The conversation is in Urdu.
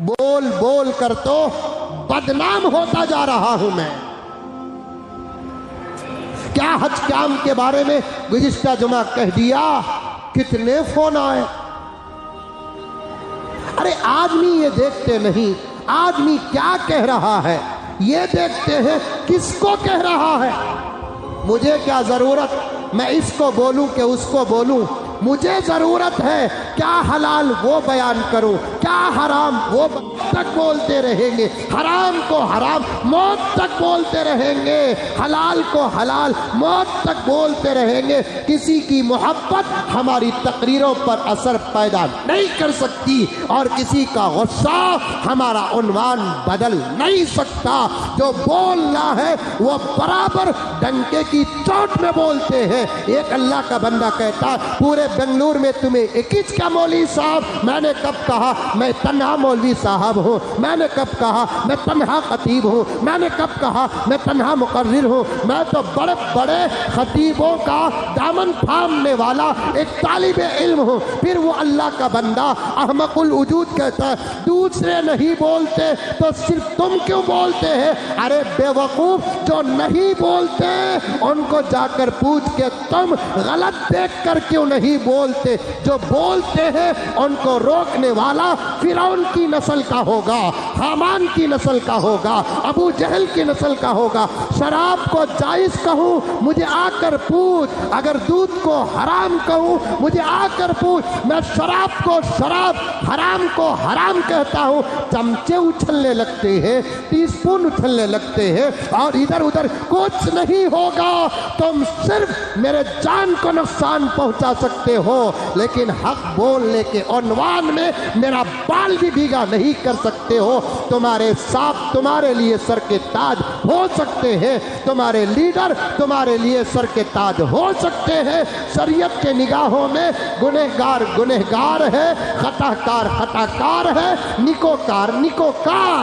بول بول کر تو بدنام ہوتا جا رہا ہوں میں۔ کیا حج کام کے بارے میں گزشتہ جمعہ کہہ دیا، کتنے فون آئے۔ ارے آدمی یہ دیکھتے نہیں آدمی کیا کہہ رہا ہے، یہ دیکھتے ہیں کس کو کہہ رہا ہے۔ مجھے کیا ضرورت میں اس کو بولوں کہ اس کو بولوں، مجھے ضرورت ہے کیا حلال وہ بیان کروں، کیا حرام وہ تک بولتے رہیں گے، حرام کو حرام موت تک بولتے رہیں گے، حلال کو حلال موت تک بولتے رہیں گے۔ کسی کی محبت ہماری تقریروں پر اثر پیدا نہیں کر سکتی اور کسی کا غصہ ہمارا عنوان بدل نہیں سکتا۔ جو بولنا ہے وہ برابر ڈنکے کی چوٹ میں بولتے ہیں۔ ایک اللہ کا بندہ کہتا ہے پورے بنگلور میں تمہیں ایک کا مولوی صاحب، میں نے کب کہا میں تنہا مولوی صاحب ہوں، میں نے کب کہا میں تنہا خطیب ہوں، میں نے کب کہا میں تنہا مقرر ہوں، میں تو بڑے بڑے خطیبوں کا دامن تھامنے والا ایک طالب علم ہوں۔ پھر وہ اللہ کا بندہ احمق الوجود کہتا ہے دوسرے نہیں بولتے تو صرف تم کیوں بولتے ہیں؟ ارے بے وقوف، جو نہیں بولتے ان کو جا کر پوچھ کہ تم غلط دیکھ کر کیوں نہیں بولتے۔ جو بولتے ہیں ان کو روکنے والا فرعون کی نسل کا ہوگا، حامان کی نسل کا ہوگا، ابو جہل کی نسل کا ہوگا۔ شراب کو جائز کہوں مجھے آ کر پوچھ، اگر دودھ کو حرام کہوں مجھے آ کر پوچھ۔ میں شراب کو شراب، حرام کو حرام کہتا ہوں، چمچے اچھلنے لگتے ہیں، ٹی اسپون اچھلنے لگتے ہیں اور ادھر ادھر کچھ نہیں ہوگا۔ تم صرف میرے جان کو نقصان پہنچا سکتے ہو لیکن حق بولنے کے عنوان میں میرا بال بھی بھیگا نہیں کر سکتے ہو۔ تمہارے ساتھ تمہارے لیے سر کے تاج ہو سکتے ہیں، تمہارے لیڈر تمہارے لیے سر کے تاج ہو سکتے ہیں۔ شریعت کے نگاہوں میں گنہگار گنہگار ہے، خطا کار خطا کار ہے، نیکوکار نیکوکار